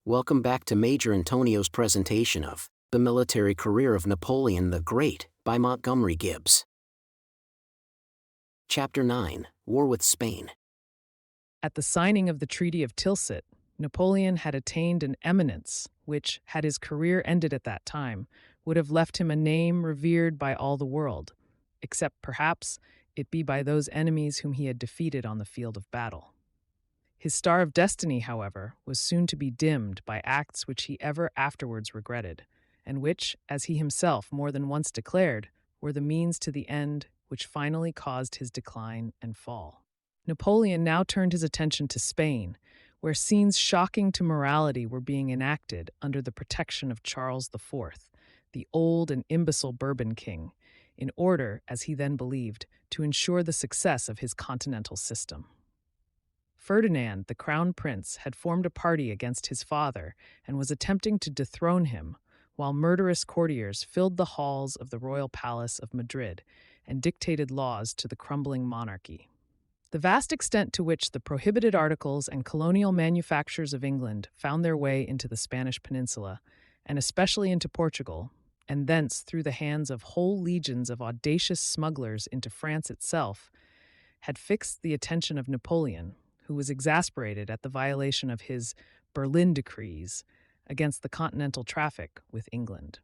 Welcome back to Major Intonio's presentation of The Military Career of Napoleon the Great by Montgomery Gibbs. Chapter 9, War with Spain. At the signing of the Treaty of Tilsit, Napoleon had attained an eminence which, had his career ended at that time, would have left him a name revered by all the world, except perhaps it be by those enemies whom he had defeated on the field of battle. His star of destiny, however, was soon to be dimmed by acts which he ever afterwards regretted, and which, as he himself more than once declared, were the means to the end which finally caused his decline and fall. Napoleon now turned his attention to Spain, where scenes shocking to morality were being enacted under the protection of Charles IV, the old and imbecile Bourbon king, in order, as he then believed, to ensure the success of his continental system. Ferdinand, the crown prince, had formed a party against his father and was attempting to dethrone him, while murderous courtiers filled the halls of the royal palace of Madrid and dictated laws to the crumbling monarchy. The vast extent to which the prohibited articles and colonial manufactures of England found their way into the Spanish peninsula, and especially into Portugal, and thence through the hands of whole legions of audacious smugglers into France itself, had fixed the attention of Napoleon, who was exasperated at the violation of his Berlin decrees against the continental traffic with England.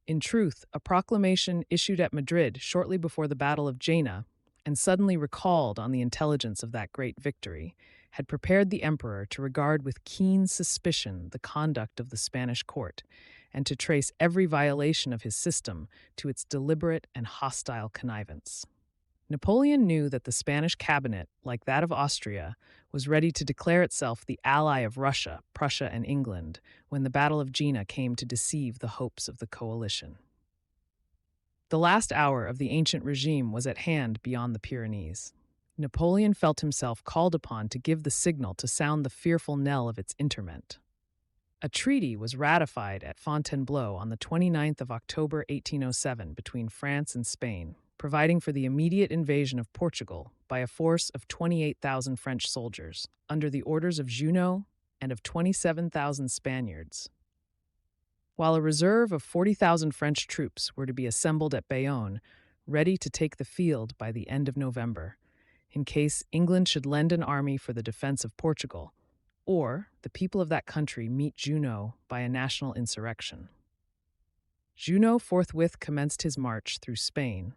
In truth, a proclamation issued at Madrid shortly before the Battle of Jena, and suddenly recalled on the intelligence of that great victory, had prepared the emperor to regard with keen suspicion the conduct of the Spanish court, and to trace every violation of his system to its deliberate and hostile connivance. Napoleon knew that the Spanish cabinet, like that of Austria, was ready to declare itself the ally of Russia, Prussia, and England when the Battle of Jena came to deceive the hopes of the coalition. The last hour of the ancient regime was at hand beyond the Pyrenees. Napoleon felt himself called upon to give the signal to sound the fearful knell of its interment. A treaty was ratified at Fontainebleau on the 29th of October 1807 between France and Spain, providing for the immediate invasion of Portugal by a force of 28,000 French soldiers, under the orders of Junot and of 27,000 Spaniards, while a reserve of 40,000 French troops were to be assembled at Bayonne, ready to take the field by the end of November, in case England should lend an army for the defense of Portugal, or the people of that country meet Junot by a national insurrection. Junot forthwith commenced his march through Spain,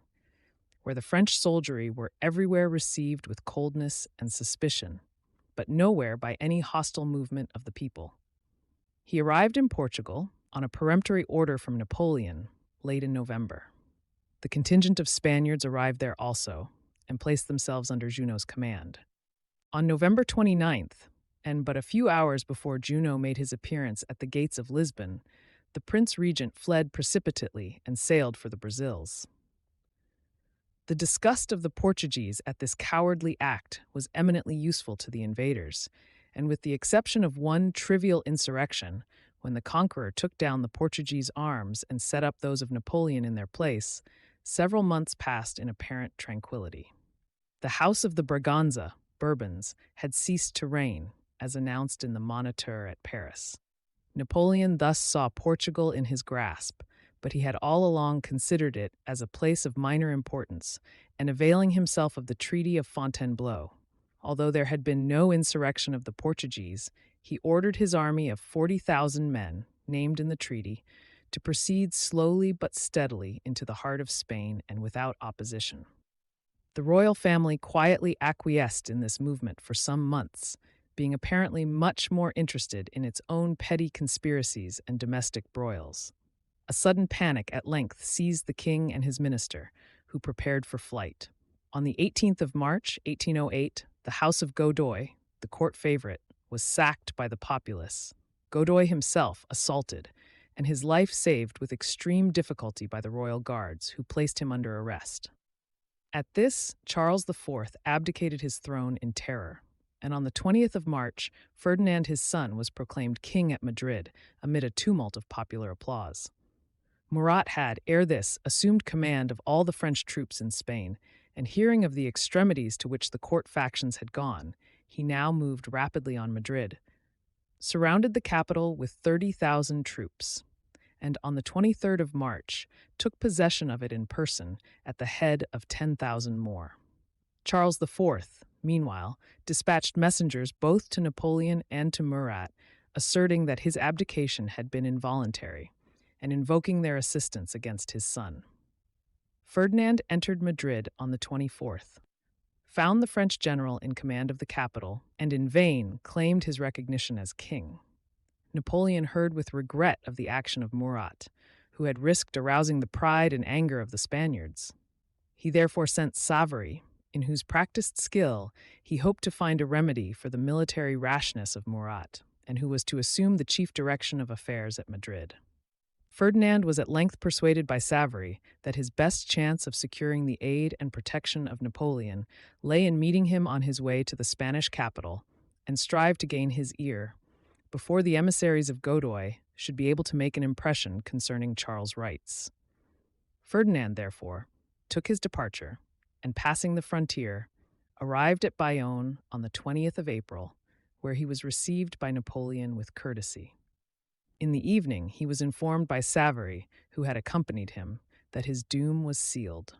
where the French soldiery were everywhere received with coldness and suspicion, but nowhere by any hostile movement of the people. He arrived in Portugal on a peremptory order from Napoleon late in November. The contingent of Spaniards arrived there also and placed themselves under Junot's command. On November 29th, and but a few hours before Junot made his appearance at the gates of Lisbon, the Prince Regent fled precipitately and sailed for the Brazils. The disgust of the Portuguese at this cowardly act was eminently useful to the invaders, and with the exception of one trivial insurrection, when the conqueror took down the Portuguese arms and set up those of Napoleon in their place, several months passed in apparent tranquility. The House of the Braganza, Bourbons, had ceased to reign, as announced in the Moniteur at Paris. Napoleon thus saw Portugal in his grasp, but he had all along considered it as a place of minor importance, and availing himself of the Treaty of Fontainebleau. Although there had been no insurrection of the Portuguese, he ordered his army of 40,000 men, named in the treaty, to proceed slowly but steadily into the heart of Spain and without opposition. The royal family quietly acquiesced in this movement for some months, being apparently much more interested in its own petty conspiracies and domestic broils. A sudden panic at length seized the king and his minister, who prepared for flight. On the 18th of March, 1808, the House of Godoy, the court favorite, was sacked by the populace, Godoy himself assaulted, and his life saved with extreme difficulty by the royal guards, who placed him under arrest. At this, Charles IV abdicated his throne in terror, and on the 20th of March, Ferdinand his son was proclaimed king at Madrid, amid a tumult of popular applause. Murat had, ere this, assumed command of all the French troops in Spain, and hearing of the extremities to which the court factions had gone, he now moved rapidly on Madrid, surrounded the capital with 30,000 troops, and on the 23rd of March took possession of it in person at the head of 10,000 more. Charles IV, meanwhile, dispatched messengers both to Napoleon and to Murat, asserting that his abdication had been involuntary, and invoking their assistance against his son. Ferdinand entered Madrid on the 24th, found the French general in command of the capital, and in vain claimed his recognition as king. Napoleon heard with regret of the action of Murat, who had risked arousing the pride and anger of the Spaniards. He therefore sent Savary, in whose practiced skill he hoped to find a remedy for the military rashness of Murat, and who was to assume the chief direction of affairs at Madrid. Ferdinand was at length persuaded by Savary that his best chance of securing the aid and protection of Napoleon lay in meeting him on his way to the Spanish capital and strive to gain his ear before the emissaries of Godoy should be able to make an impression concerning Charles' rights. Ferdinand, therefore, took his departure and, passing the frontier, arrived at Bayonne on the 20th of April, where he was received by Napoleon with courtesy. In the evening, he was informed by Savary, who had accompanied him, that his doom was sealed,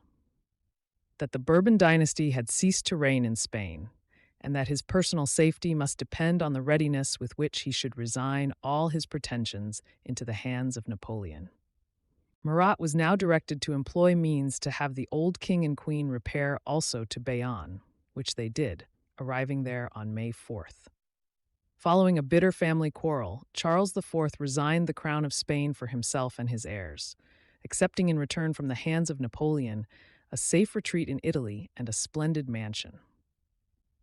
that the Bourbon dynasty had ceased to reign in Spain, and that his personal safety must depend on the readiness with which he should resign all his pretensions into the hands of Napoleon. Murat was now directed to employ means to have the old king and queen repair also to Bayonne, which they did, arriving there on May 4th. Following a bitter family quarrel, Charles IV resigned the crown of Spain for himself and his heirs, accepting in return from the hands of Napoleon a safe retreat in Italy and a splendid mansion.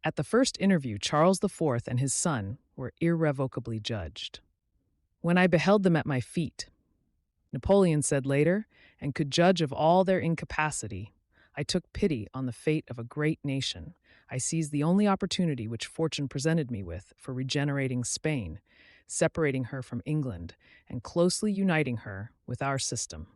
At the first interview, Charles IV and his son were irrevocably judged. "When I beheld them at my feet," Napoleon said later, "and could judge of all their incapacity, I took pity on the fate of a great nation. I seized the only opportunity which fortune presented me with for regenerating Spain, separating her from England, and closely uniting her with our system."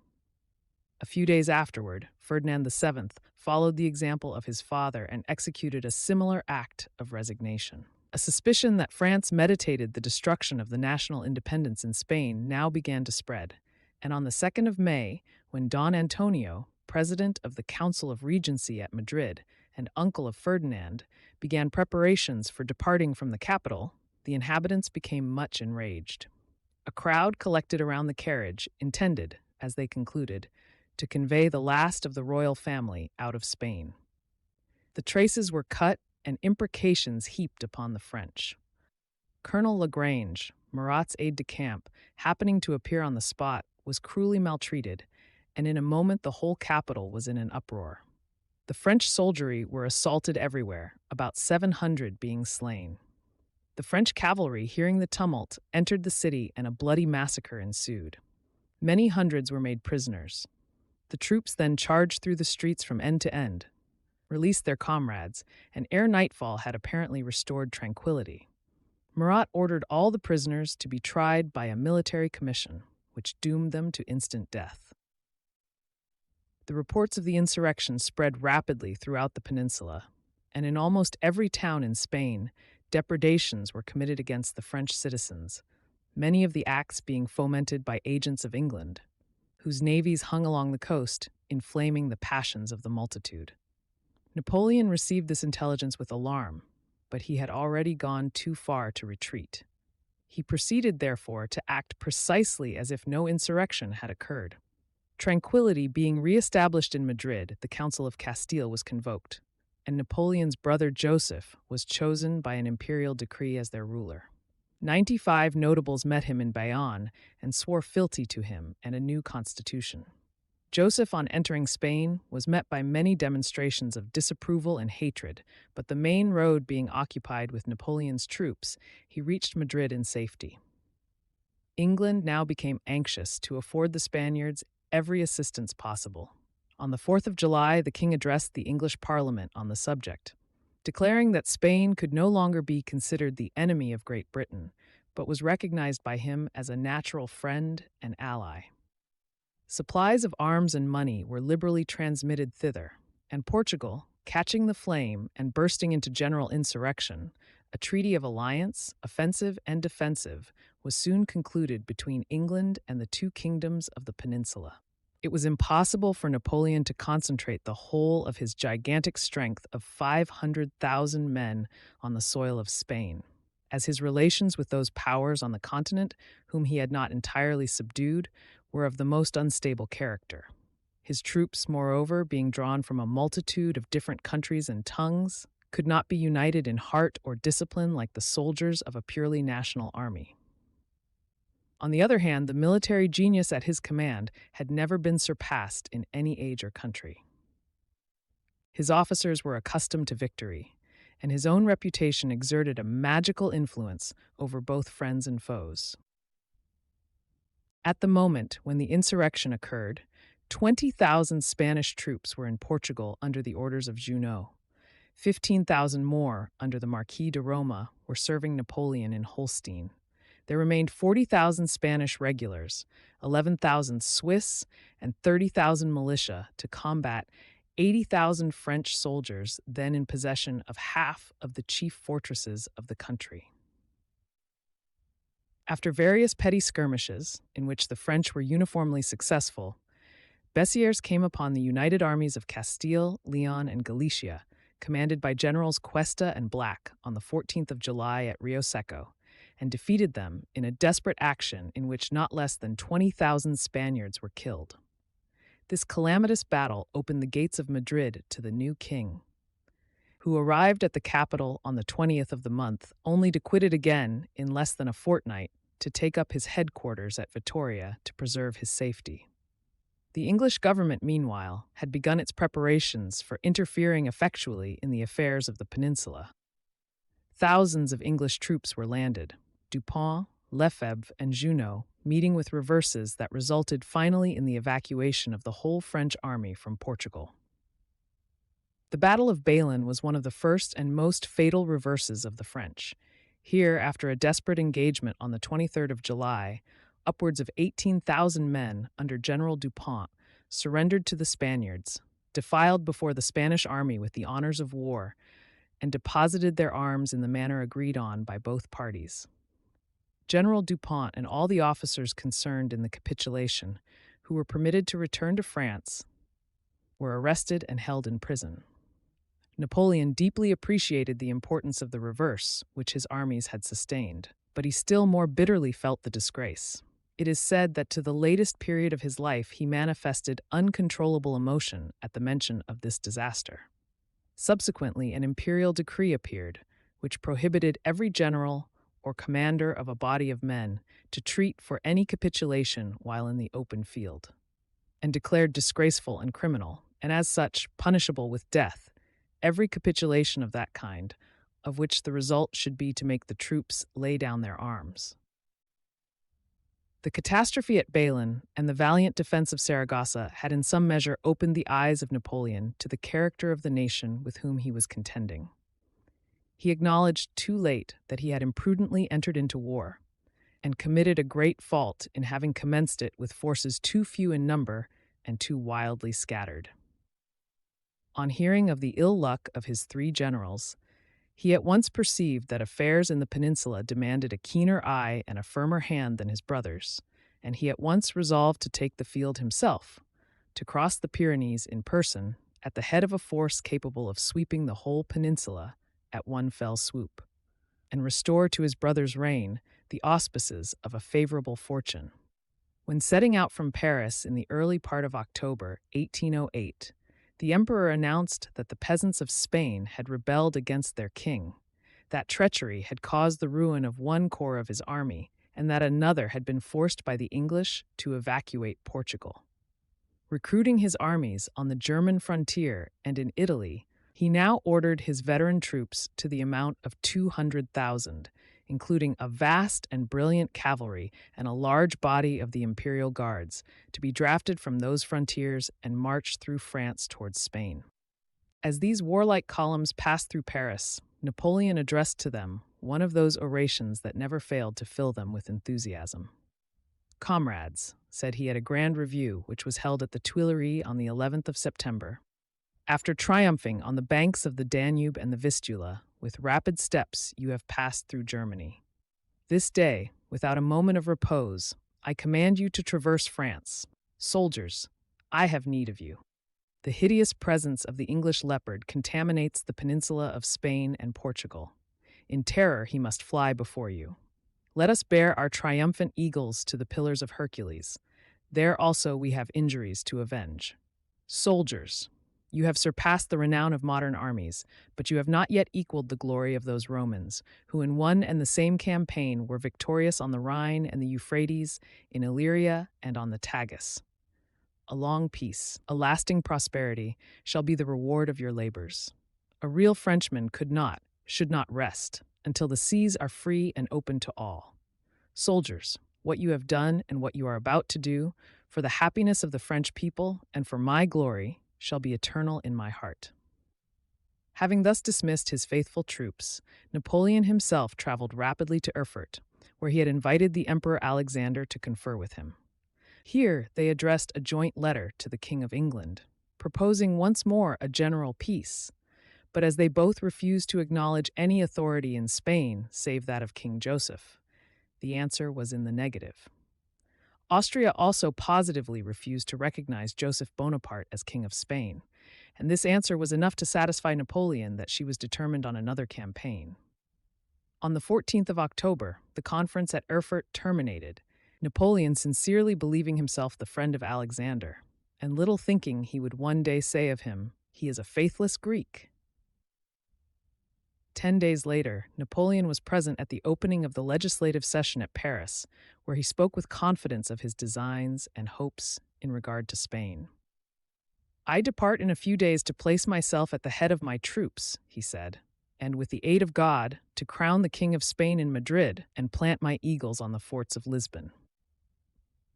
A few days afterward, Ferdinand VII followed the example of his father and executed a similar act of resignation. A suspicion that France meditated the destruction of the national independence in Spain now began to spread, and on the 2nd of May, when Don Antonio, president of the Council of Regency at Madrid and uncle of Ferdinand, began preparations for departing from the capital, the inhabitants became much enraged. A crowd collected around the carriage, intended, as they concluded, to convey the last of the royal family out of Spain. The traces were cut and imprecations heaped upon the French. Colonel Lagrange, Murat's aide-de-camp, happening to appear on the spot, was cruelly maltreated, and in a moment the whole capital was in an uproar. The French soldiery were assaulted everywhere, about 700 being slain. The French cavalry, hearing the tumult, entered the city and a bloody massacre ensued. Many hundreds were made prisoners. The troops then charged through the streets from end to end, released their comrades, and ere nightfall had apparently restored tranquility. Murat ordered all the prisoners to be tried by a military commission, which doomed them to instant death. The reports of the insurrection spread rapidly throughout the peninsula, and in almost every town in Spain, depredations were committed against the French citizens, many of the acts being fomented by agents of England, whose navies hung along the coast, inflaming the passions of the multitude. Napoleon received this intelligence with alarm, but he had already gone too far to retreat. He proceeded, therefore, to act precisely as if no insurrection had occurred. Tranquility being re-established in Madrid, the Council of Castile was convoked, and Napoleon's brother Joseph was chosen by an imperial decree as their ruler. 95 notables met him in Bayonne and swore fealty to him and a new constitution. Joseph, on entering Spain, was met by many demonstrations of disapproval and hatred, but the main road being occupied with Napoleon's troops, he reached Madrid in safety. England now became anxious to afford the Spaniards every assistance possible. On the 4th of July, the king addressed the English Parliament on the subject, declaring that Spain could no longer be considered the enemy of Great Britain, but was recognized by him as a natural friend and ally. Supplies of arms and money were liberally transmitted thither, and Portugal, catching the flame and bursting into general insurrection, A treaty of alliance, offensive and defensive, was soon concluded between England and the two kingdoms of the peninsula. It was impossible for Napoleon to concentrate the whole of his gigantic strength of 500,000 men on the soil of Spain, as his relations with those powers on the continent, whom he had not entirely subdued, were of the most unstable character. His troops, moreover, being drawn from a multitude of different countries and tongues, could not be united in heart or discipline like the soldiers of a purely national army. On the other hand, the military genius at his command had never been surpassed in any age or country. His officers were accustomed to victory, and his own reputation exerted a magical influence over both friends and foes. At the moment when the insurrection occurred, 20,000 Spanish troops were in Portugal under the orders of Junot. 15,000 more, under the Marquis de Roma, were serving Napoleon in Holstein. There remained 40,000 Spanish regulars, 11,000 Swiss, and 30,000 militia to combat 80,000 French soldiers then in possession of half of the chief fortresses of the country. After various petty skirmishes, in which the French were uniformly successful, Bessières came upon the united armies of Castile, Leon, and Galicia, commanded by Generals Cuesta and Black, on the 14th of July at Rio Seco, and defeated them in a desperate action in which not less than 20,000 Spaniards were killed. This calamitous battle opened the gates of Madrid to the new king, who arrived at the capital on the 20th of the month, only to quit it again in less than a fortnight to take up his headquarters at Vitoria to preserve his safety. The English government, meanwhile, had begun its preparations for interfering effectually in the affairs of the peninsula. Thousands of English troops were landed, Dupont, Lefebvre, and Junot meeting with reverses that resulted finally in the evacuation of the whole French army from Portugal. The Battle of Eylau was one of the first and most fatal reverses of the French. Here, after a desperate engagement on the 23rd of July, upwards of 18,000 men under General Dupont surrendered to the Spaniards, defiled before the Spanish army with the honors of war, and deposited their arms in the manner agreed on by both parties. General Dupont and all the officers concerned in the capitulation, who were permitted to return to France, were arrested and held in prison. Napoleon deeply appreciated the importance of the reverse which his armies had sustained, but he still more bitterly felt the disgrace. It is said that to the latest period of his life he manifested uncontrollable emotion at the mention of this disaster. Subsequently, an imperial decree appeared, which prohibited every general or commander of a body of men to treat for any capitulation while in the open field, and declared disgraceful and criminal, and as such punishable with death, every capitulation of that kind, of which the result should be to make the troops lay down their arms. The catastrophe at Eylau and the valiant defense of Saragossa had in some measure opened the eyes of Napoleon to the character of the nation with whom he was contending. He acknowledged too late that he had imprudently entered into war, and committed a great fault in having commenced it with forces too few in number and too wildly scattered. On hearing of the ill luck of his three generals, he at once perceived that affairs in the peninsula demanded a keener eye and a firmer hand than his brothers, and he at once resolved to take the field himself, to cross the Pyrenees in person at the head of a force capable of sweeping the whole peninsula at one fell swoop, and restore to his brother's reign the auspices of a favorable fortune. When setting out from Paris in the early part of October 1808, the emperor announced that the peasants of Spain had rebelled against their king, that treachery had caused the ruin of one corps of his army, and that another had been forced by the English to evacuate Portugal. Recruiting his armies on the German frontier and in Italy, he now ordered his veteran troops to the amount of 200,000, including a vast and brilliant cavalry and a large body of the imperial guards, to be drafted from those frontiers and march through France towards Spain. As these warlike columns passed through Paris, Napoleon addressed to them one of those orations that never failed to fill them with enthusiasm. "Comrades," said he at a grand review which was held at the Tuileries on the 11th of September, "after triumphing on the banks of the Danube and the Vistula, with rapid steps you have passed through Germany. This day, without a moment of repose, I command you to traverse France. Soldiers, I have need of you. The hideous presence of the English leopard contaminates the peninsula of Spain and Portugal. In terror he must fly before you. Let us bear our triumphant eagles to the Pillars of Hercules. There also we have injuries to avenge. Soldiers, you have surpassed the renown of modern armies, but you have not yet equaled the glory of those Romans, who in one and the same campaign were victorious on the Rhine and the Euphrates, in Illyria and on the Tagus. A long peace, a lasting prosperity, shall be the reward of your labors. A real Frenchman should not rest, until the seas are free and open to all. Soldiers, what you have done and what you are about to do, for the happiness of the French people and for my glory, shall be eternal in my heart. Having thus dismissed his faithful troops, Napoleon himself traveled rapidly to Erfurt, where he had invited the Emperor Alexander to confer with him. Here they addressed a joint letter to the King of England, proposing once more a general peace. But as they both refused to acknowledge any authority in Spain save that of King Joseph, the answer was in the negative. Austria also positively refused to recognize Joseph Bonaparte as King of Spain, and this answer was enough to satisfy Napoleon that she was determined on another campaign. On the 14th of October, the conference at Erfurt terminated, Napoleon sincerely believing himself the friend of Alexander, and little thinking he would one day say of him, "He is a faithless Greek." 10 days later, Napoleon was present at the opening of the legislative session at Paris, where he spoke with confidence of his designs and hopes in regard to Spain. "I depart in a few days to place myself at the head of my troops," he said, "and with the aid of God, to crown the King of Spain in Madrid and plant my eagles on the forts of Lisbon."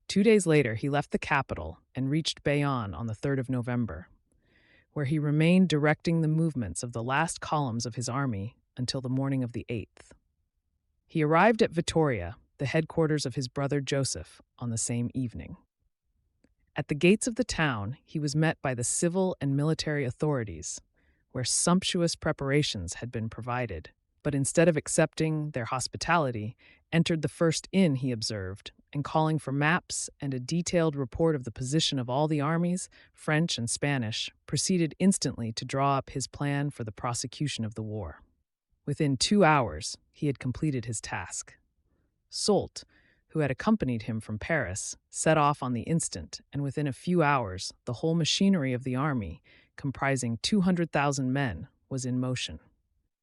2 days later, he left the capital and reached Bayonne on the 3rd of November, where he remained directing the movements of the last columns of his army until the morning of the 8th. He arrived at Vittoria, the headquarters of his brother Joseph, on the same evening. At the gates of the town, he was met by the civil and military authorities, where sumptuous preparations had been provided, but instead of accepting their hospitality, entered the first inn he observed, and calling for maps and a detailed report of the position of all the armies, French and Spanish, proceeded instantly to draw up his plan for the prosecution of the war. Within 2 hours, he had completed his task. Soult, who had accompanied him from Paris, set off on the instant, and within a few hours, the whole machinery of the army, comprising 200,000 men, was in motion.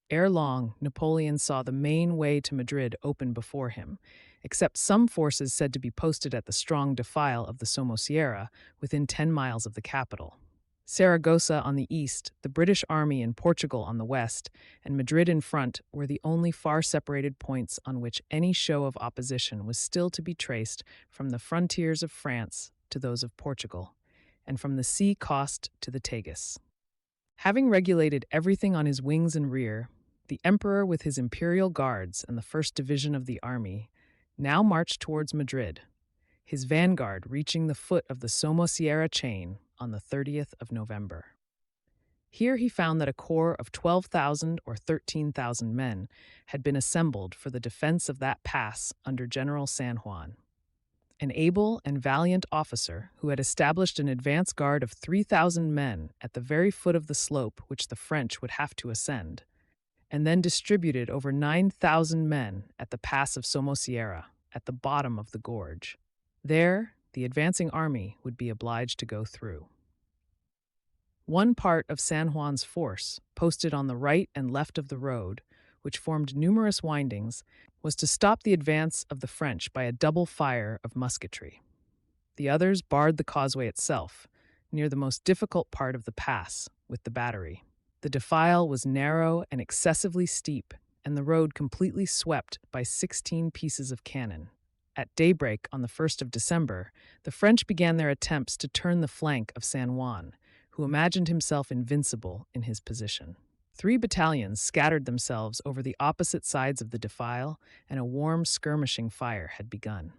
Ere long, Napoleon saw the main way to Madrid open before him, except some forces said to be posted at the strong defile of the Somosierra, within 10 miles of the capital. Saragossa on the east, the British army in Portugal on the west, and Madrid in front were the only far-separated points on which any show of opposition was still to be traced from the frontiers of France to those of Portugal, and from the sea coast to the Tagus. Having regulated everything on his wings and rear, the emperor with his imperial guards and the first division of the army now marched towards Madrid, his vanguard reaching the foot of the Somosierra chain on the 30th of November. Here he found that a corps of 12,000 or 13,000 men had been assembled for the defense of that pass under General San Juan. An able and valiant officer who had established an advance guard of 3,000 men at the very foot of the slope which the French would have to ascend, and then distributed over 9,000 men at the pass of Somosierra, at the bottom of the gorge. There, the advancing army would be obliged to go through. One part of San Juan's force, posted on the right and left of the road, which formed numerous windings, was to stop the advance of the French by a double fire of musketry. The others barred the causeway itself, near the most difficult part of the pass, with the battery. The defile was narrow and excessively steep, and the road completely swept by 16 pieces of cannon. At daybreak on the 1st of December, the French began their attempts to turn the flank of San Juan, who imagined himself invincible in his position. 3 battalions scattered themselves over the opposite sides of the defile, and a warm skirmishing fire had begun.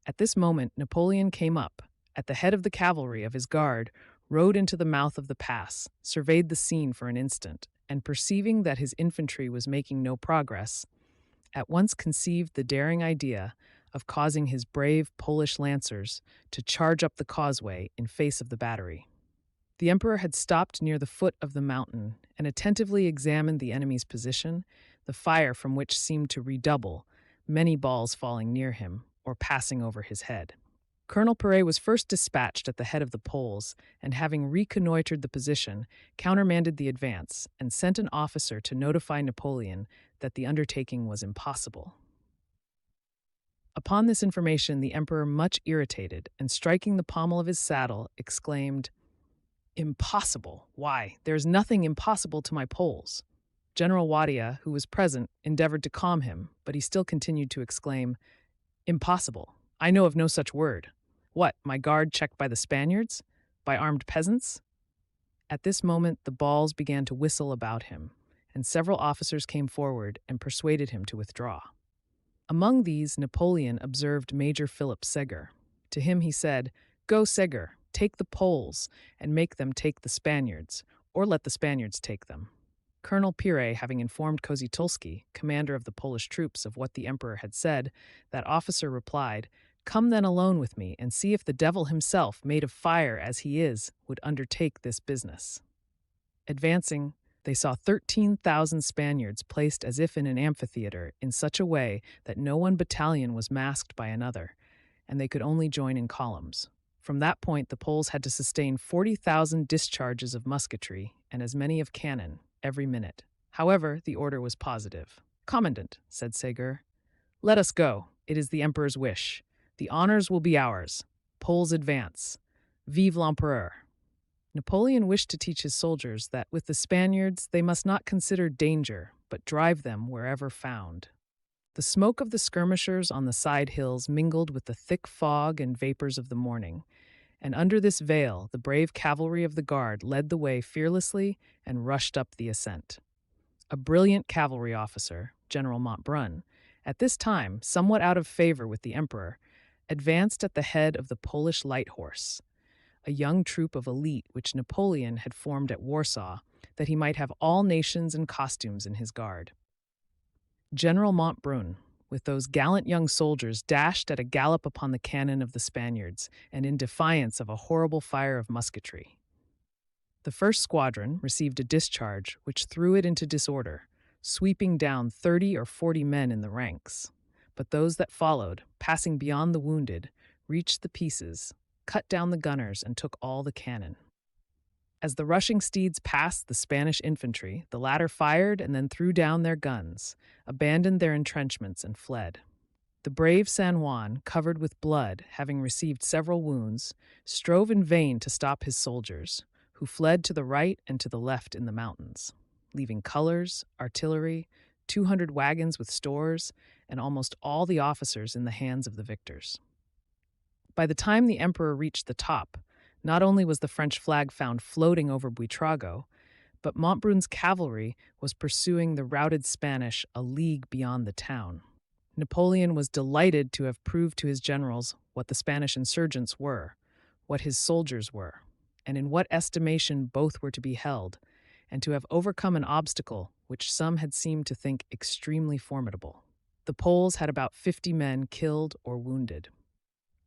At this moment, Napoleon came up, at the head of the cavalry of his guard, rode into the mouth of the pass, surveyed the scene for an instant, and perceiving that his infantry was making no progress, at once conceived the daring idea of causing his brave Polish lancers to charge up the causeway in face of the battery. The emperor had stopped near the foot of the mountain and attentively examined the enemy's position, the fire from which seemed to redouble, many balls falling near him or passing over his head. Colonel Perret was first dispatched at the head of the Poles, and having reconnoitered the position, countermanded the advance and sent an officer to notify Napoleon that the undertaking was impossible. Upon this information, the emperor, much irritated and striking the pommel of his saddle, exclaimed, "Impossible! Why, there is nothing impossible to my Poles." General Wadia, who was present, endeavored to calm him, but he still continued to exclaim, "Impossible! I know of no such word. What, my guard checked by the Spaniards? By armed peasants?" At this moment the balls began to whistle about him, and several officers came forward and persuaded him to withdraw. Among these, Napoleon observed Major Philip Segur. To him he said, "Go, Segur, take the Poles, and make them take the Spaniards, or let the Spaniards take them." Colonel Perret, having informed Kosciuszko, commander of the Polish troops, of what the emperor had said, that officer replied, "Come then alone with me, and see if the devil himself, made of fire as he is, would undertake this business." Advancing, they saw 13,000 Spaniards placed as if in an amphitheater in such a way that no one battalion was masked by another, and they could only join in columns. From that point, the Poles had to sustain 40,000 discharges of musketry and as many of cannon every minute. However, the order was positive. "Commandant," said Segur, "let us go. It is the emperor's wish. The honors will be ours. Poles advance. Vive l'empereur." Napoleon wished to teach his soldiers that with the Spaniards they must not consider danger, but drive them wherever found. The smoke of the skirmishers on the side hills mingled with the thick fog and vapors of the morning, and under this veil the brave cavalry of the Guard led the way fearlessly and rushed up the ascent. A brilliant cavalry officer, General Montbrun, at this time somewhat out of favor with the emperor, advanced at the head of the Polish Light Horse, a young troop of elite which Napoleon had formed at Warsaw, that he might have all nations and costumes in his guard. General Montbrun, with those gallant young soldiers, dashed at a gallop upon the cannon of the Spaniards, and in defiance of a horrible fire of musketry. The first squadron received a discharge which threw it into disorder, sweeping down 30 or 40 men in the ranks. But those that followed, passing beyond the wounded, reached the pieces, cut down the gunners, and took all the cannon. As the rushing steeds passed the Spanish infantry, the latter fired and then threw down their guns, abandoned their entrenchments, and fled. The brave San Juan, covered with blood, having received several wounds, strove in vain to stop his soldiers, who fled to the right and to the left in the mountains, leaving colors, artillery, 200 wagons with stores, and almost all the officers in the hands of the victors. By the time the emperor reached the top, not only was the French flag found floating over Buitrago, but Montbrun's cavalry was pursuing the routed Spanish a league beyond the town. Napoleon was delighted to have proved to his generals what the Spanish insurgents were, what his soldiers were, and in what estimation both were to be held, and to have overcome an obstacle which some had seemed to think extremely formidable. The Poles had about 50 men killed or wounded.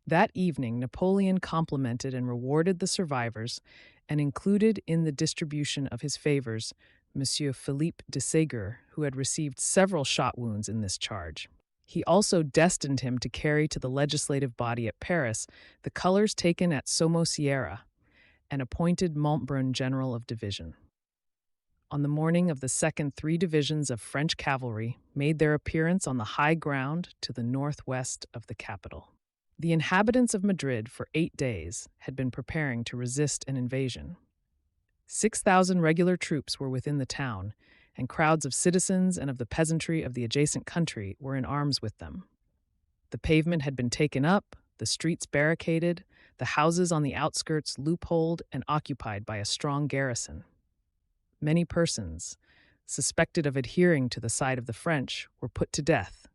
That evening, Napoleon complimented and rewarded the survivors, and included in the distribution of his favors Monsieur Philippe de Segur, who had received several shot wounds in this charge. He also destined him to carry to the legislative body at Paris the colors taken at Somosierra, and appointed Montbrun general of division. On the morning of the second, 3 divisions of French cavalry made their appearance on the high ground to the northwest of the capital. The inhabitants of Madrid for 8 days had been preparing to resist an invasion. 6,000 regular troops were within the town, and crowds of citizens and of the peasantry of the adjacent country were in arms with them. The pavement had been taken up, the streets barricaded, the houses on the outskirts loopholed and occupied by a strong garrison. Many persons, suspected of adhering to the side of the French, were put to death,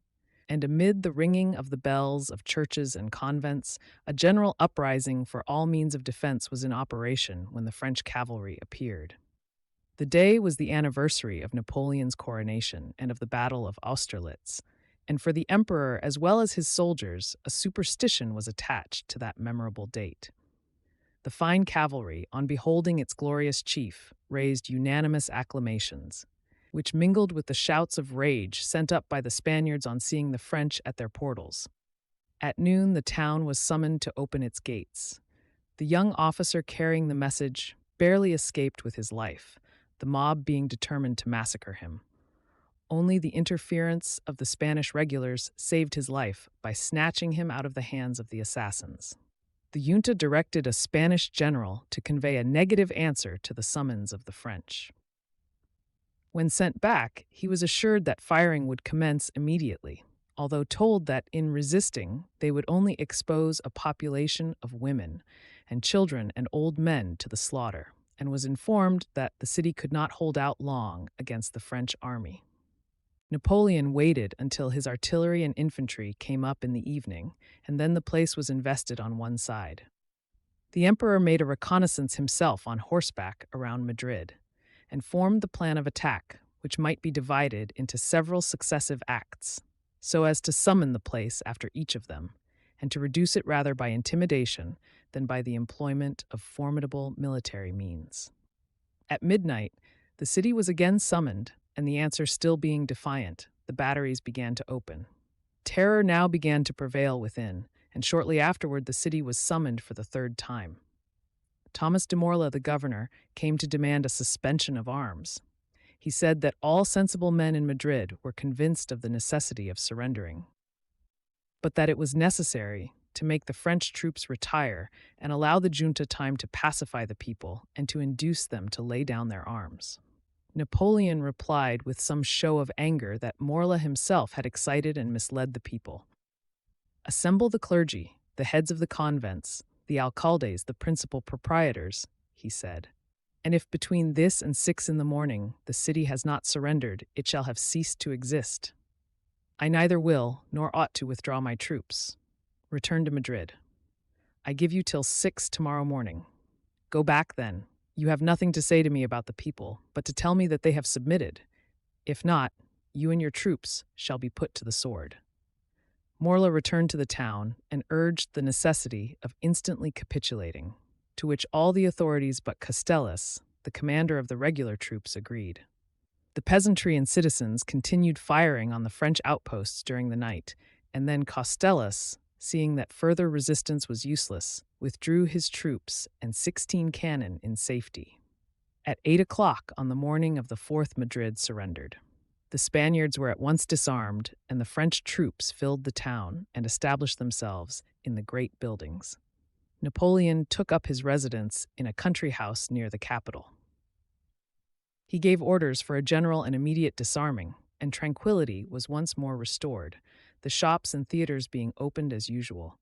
and amid the ringing of the bells of churches and convents, a general uprising for all means of defense was in operation when the French cavalry appeared. The day was the anniversary of Napoleon's coronation and of the Battle of Austerlitz, and for the emperor as well as his soldiers, a superstition was attached to that memorable date. The fine cavalry, on beholding its glorious chief, raised unanimous acclamations, which mingled with the shouts of rage sent up by the Spaniards on seeing the French at their portals. At noon, the town was summoned to open its gates. The young officer carrying the message barely escaped with his life, the mob being determined to massacre him. Only the interference of the Spanish regulars saved his life by snatching him out of the hands of the assassins. The junta directed a Spanish general to convey a negative answer to the summons of the French. When sent back, he was assured that firing would commence immediately, although told that in resisting, they would only expose a population of women and children and old men to the slaughter, and was informed that the city could not hold out long against the French army. Napoleon waited until his artillery and infantry came up in the evening, and then the place was invested on one side. The emperor made a reconnaissance himself on horseback around Madrid, and formed the plan of attack, which might be divided into several successive acts, so as to summon the place after each of them, and to reduce it rather by intimidation than by the employment of formidable military means. At midnight, the city was again summoned, and the answer still being defiant, the batteries began to open. Terror now began to prevail within, and shortly afterward the city was summoned for the third time. Thomas de Morla, the governor, came to demand a suspension of arms. He said that all sensible men in Madrid were convinced of the necessity of surrendering, but that it was necessary to make the French troops retire and allow the junta time to pacify the people and to induce them to lay down their arms. Napoleon replied with some show of anger that Morla himself had excited and misled the people. "Assemble the clergy, the heads of the convents, the alcaldes, the principal proprietors," he said, "and if between this and 6 in the morning the city has not surrendered, it shall have ceased to exist. I neither will nor ought to withdraw my troops. Return to Madrid. I give you till 6 tomorrow morning. Go back then. You have nothing to say to me about the people, but to tell me that they have submitted. If not, you and your troops shall be put to the sword." Morla returned to the town and urged the necessity of instantly capitulating, to which all the authorities but Castellas, the commander of the regular troops, agreed. The peasantry and citizens continued firing on the French outposts during the night, and then Castellas, seeing that further resistance was useless, withdrew his troops and 16 cannon in safety. At 8 o'clock on the morning of the 4th, Madrid surrendered. The Spaniards were at once disarmed, and the French troops filled the town and established themselves in the great buildings. Napoleon took up his residence in a country house near the capital. He gave orders for a general and immediate disarming, and tranquility was once more restored, the shops and theaters being opened as usual.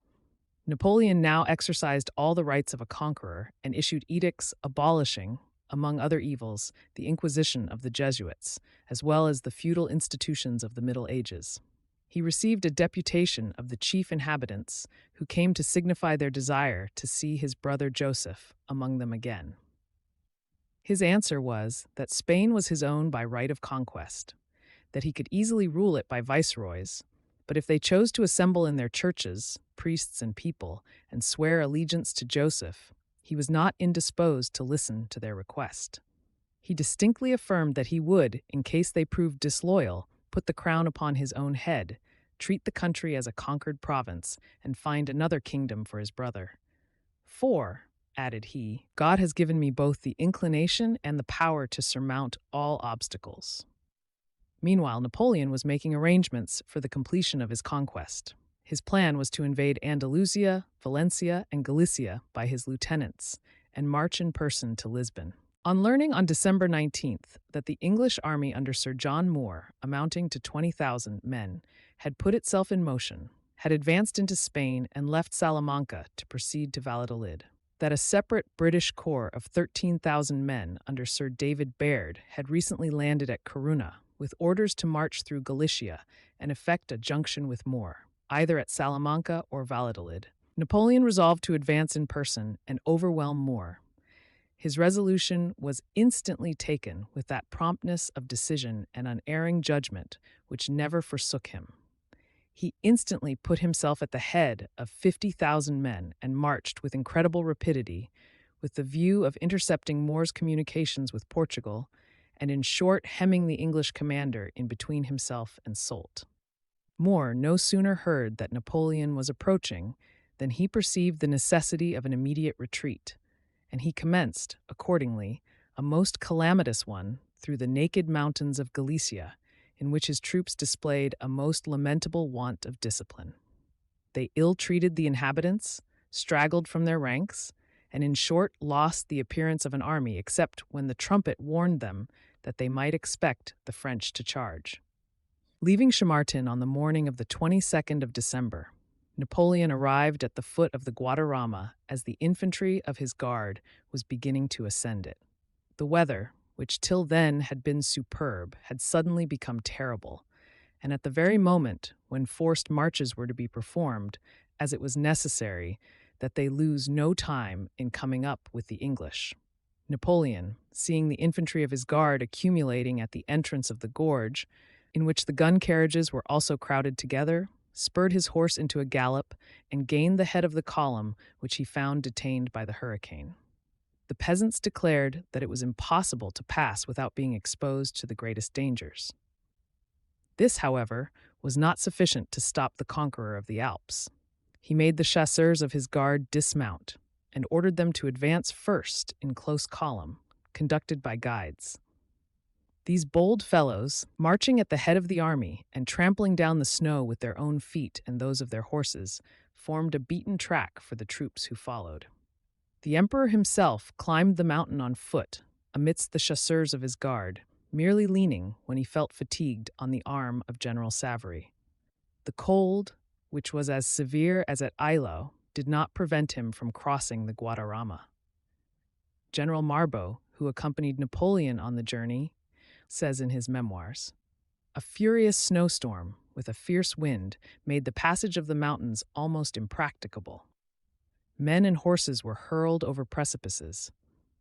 Napoleon now exercised all the rights of a conqueror and issued edicts abolishing, among other evils, the Inquisition of the Jesuits, as well as the feudal institutions of the Middle Ages. He received a deputation of the chief inhabitants, who came to signify their desire to see his brother Joseph among them again. His answer was that Spain was his own by right of conquest, that he could easily rule it by viceroys, but if they chose to assemble in their churches, priests and people, and swear allegiance to Joseph, he was not indisposed to listen to their request. He distinctly affirmed that he would, in case they proved disloyal, put the crown upon his own head, treat the country as a conquered province, and find another kingdom for his brother. "For," added he, "God has given me both the inclination and the power to surmount all obstacles." Meanwhile, Napoleon was making arrangements for the completion of his conquest. His plan was to invade Andalusia, Valencia, and Galicia by his lieutenants, and march in person to Lisbon. On learning on December 19th that the English army under Sir John Moore, amounting to 20,000 men, had put itself in motion, had advanced into Spain and left Salamanca to proceed to Valladolid, that a separate British corps of 13,000 men under Sir David Baird had recently landed at Corunna, with orders to march through Galicia and effect a junction with Moore, either at Salamanca or Valladolid, Napoleon resolved to advance in person and overwhelm Moore. His resolution was instantly taken with that promptness of decision and unerring judgment which never forsook him. He instantly put himself at the head of 50,000 men and marched with incredible rapidity, with the view of intercepting Moore's communications with Portugal, and in short hemming the English commander in between himself and Soult. Moore no sooner heard that Napoleon was approaching than he perceived the necessity of an immediate retreat, and he commenced, accordingly, a most calamitous one through the naked mountains of Galicia, in which his troops displayed a most lamentable want of discipline. They ill-treated the inhabitants, straggled from their ranks, and in short lost the appearance of an army except when the trumpet warned them that they might expect the French to charge. Leaving Chamartin on the morning of the 22nd of December, Napoleon arrived at the foot of the Guadarrama as the infantry of his guard was beginning to ascend it. The weather, which till then had been superb, had suddenly become terrible, and at the very moment when forced marches were to be performed, as it was necessary that they lose no time in coming up with the English. Napoleon, seeing the infantry of his guard accumulating at the entrance of the gorge, in which the gun carriages were also crowded together, spurred his horse into a gallop and gained the head of the column which he found detained by the hurricane. The peasants declared that it was impossible to pass without being exposed to the greatest dangers. This, however, was not sufficient to stop the conqueror of the Alps. He made the chasseurs of his guard dismount and ordered them to advance first in close column, conducted by guides. These bold fellows, marching at the head of the army and trampling down the snow with their own feet and those of their horses, formed a beaten track for the troops who followed. The emperor himself climbed the mountain on foot, amidst the chasseurs of his guard, merely leaning, when he felt fatigued, on the arm of General Savary. The cold, which was as severe as at Eylau, did not prevent him from crossing the Guadarrama. General Marbeau, who accompanied Napoleon on the journey, says in his memoirs, "A furious snowstorm, with a fierce wind, made the passage of the mountains almost impracticable. Men and horses were hurled over precipices.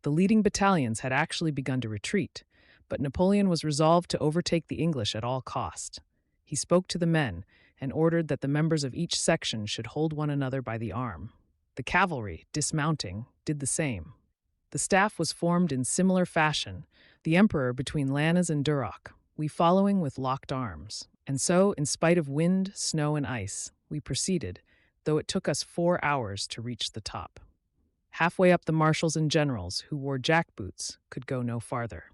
The leading battalions had actually begun to retreat, but Napoleon was resolved to overtake the English at all cost. He spoke to the men and ordered that the members of each section should hold one another by the arm. The cavalry, dismounting, did the same. The staff was formed in similar fashion, the emperor between Lannes and Duroc, we following with locked arms. And so, in spite of wind, snow, and ice, we proceeded, though it took us 4 hours to reach the top. Halfway up, the marshals and generals, who wore jackboots, could go no farther.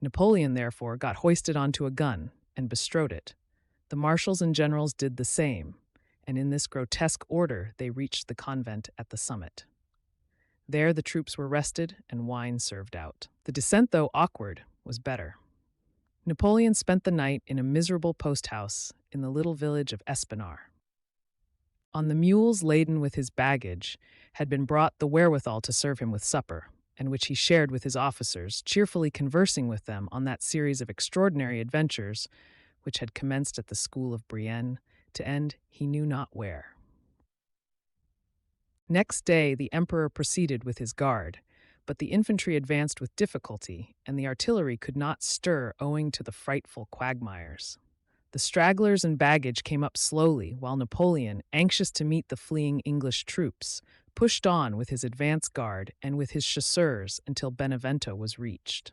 Napoleon, therefore, got hoisted onto a gun and bestrode it. The marshals and generals did the same, and in this grotesque order they reached the convent at the summit. There the troops were rested and wine served out. The descent, though awkward, was better. Napoleon spent the night in a miserable post-house in the little village of Espinard. On the mules laden with his baggage had been brought the wherewithal to serve him with supper, and which he shared with his officers, cheerfully conversing with them on that series of extraordinary adventures which had commenced at the school of Brienne, to end he knew not where. Next day the emperor proceeded with his guard, but the infantry advanced with difficulty, and the artillery could not stir owing to the frightful quagmires. The stragglers and baggage came up slowly, while Napoleon, anxious to meet the fleeing English troops, pushed on with his advance guard and with his chasseurs until Benevento was reached.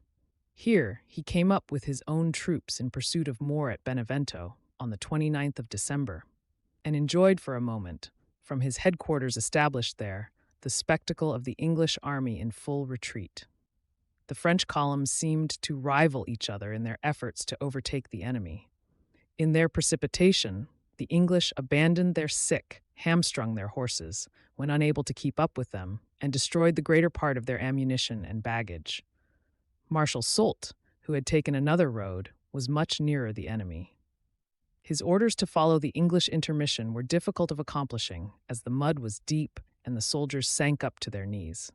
Here he came up with his own troops in pursuit of Moore at Benevento on the 29th of December, and enjoyed for a moment, from his headquarters established there, the spectacle of the English army in full retreat. The French columns seemed to rival each other in their efforts to overtake the enemy. In their precipitation, the English abandoned their sick, hamstrung their horses, when unable to keep up with them, and destroyed the greater part of their ammunition and baggage. Marshal Soult, who had taken another road, was much nearer the enemy. His orders to follow the English intermission were difficult of accomplishing, as the mud was deep and the soldiers sank up to their knees.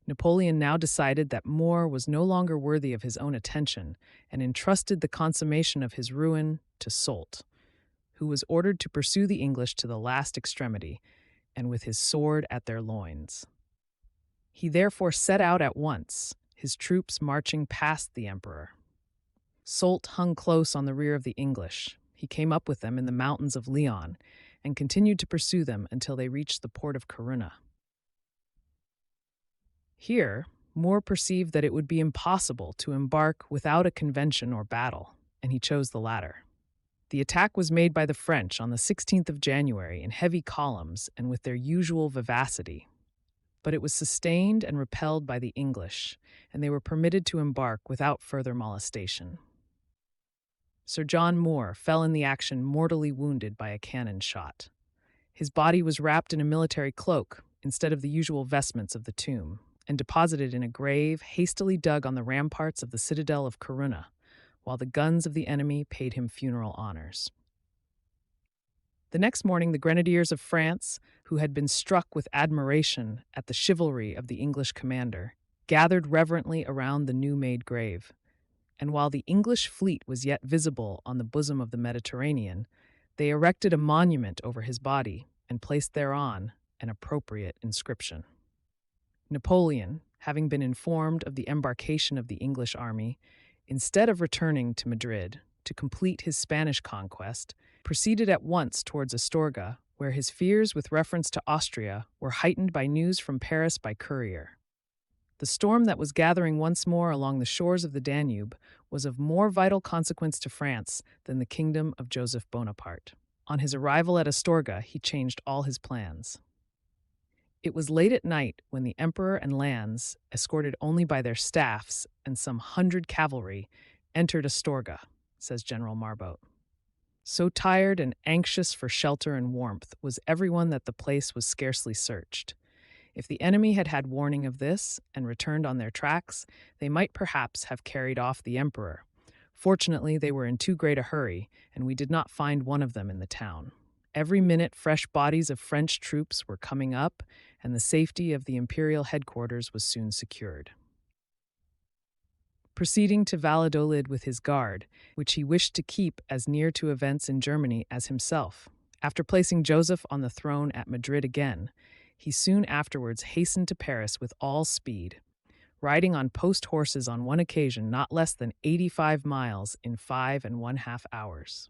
Napoleon now decided that Moore was no longer worthy of his own attention and entrusted the consummation of his ruin to Soult, who was ordered to pursue the English to the last extremity and with his sword at their loins. He therefore set out at once, his troops marching past the emperor. Soult hung close on the rear of the English. He came up with them in the mountains of Leon and continued to pursue them until they reached the port of Corunna. Here, Moore perceived that it would be impossible to embark without a convention or battle, and he chose the latter. The attack was made by the French on the 16th of January in heavy columns and with their usual vivacity. But it was sustained and repelled by the English, and they were permitted to embark without further molestation. Sir John Moore fell in the action mortally wounded by a cannon shot. His body was wrapped in a military cloak instead of the usual vestments of the tomb, and deposited in a grave hastily dug on the ramparts of the citadel of Corunna, while the guns of the enemy paid him funeral honors. The next morning, the grenadiers of France, who had been struck with admiration at the chivalry of the English commander, gathered reverently around the new-made grave. And while the English fleet was yet visible on the bosom of the Mediterranean, they erected a monument over his body and placed thereon an appropriate inscription. Napoleon, having been informed of the embarkation of the English army, instead of returning to Madrid to complete his Spanish conquest, proceeded at once towards Astorga, where his fears with reference to Austria were heightened by news from Paris by courier. The storm that was gathering once more along the shores of the Danube was of more vital consequence to France than the kingdom of Joseph Bonaparte. On his arrival at Astorga, he changed all his plans. It was late at night when the emperor and Lannes, escorted only by their staffs and some 100 cavalry, entered Astorga, says General Marbeau. So tired and anxious for shelter and warmth was everyone that the place was scarcely searched. If the enemy had had warning of this and returned on their tracks, they might perhaps have carried off the emperor. Fortunately, they were in too great a hurry, and we did not find one of them in the town. Every minute, fresh bodies of French troops were coming up, and the safety of the imperial headquarters was soon secured. Proceeding to Valladolid with his guard, which he wished to keep as near to events in Germany as himself, after placing Joseph on the throne at Madrid again, he soon afterwards hastened to Paris with all speed, riding on post horses on one occasion not less than 85 miles in 5½ hours.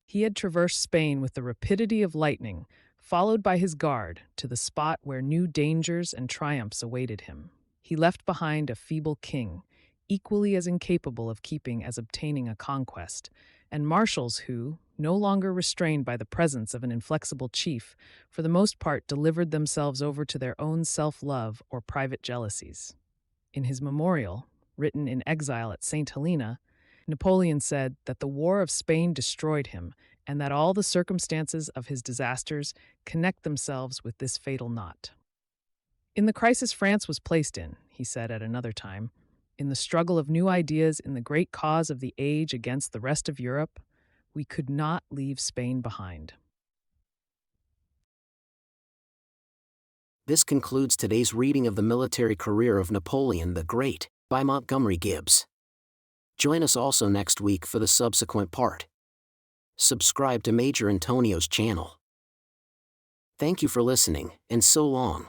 He had traversed Spain with the rapidity of lightning, followed by his guard to the spot where new dangers and triumphs awaited him. He left behind a feeble king, equally as incapable of keeping as obtaining a conquest, and marshals who, no longer restrained by the presence of an inflexible chief, for the most part delivered themselves over to their own self-love or private jealousies. In his memorial, written in exile at St. Helena, Napoleon said that the War of Spain destroyed him, and that all the circumstances of his disasters connect themselves with this fatal knot. In the crisis France was placed in, he said at another time, in the struggle of new ideas in the great cause of the age against the rest of Europe, we could not leave Spain behind. This concludes today's reading of The Military Career of Napoleon the Great by Montgomery Gibbs. Join us also next week for the subsequent part. Subscribe to Major Intonio's channel. Thank you for listening, and so long.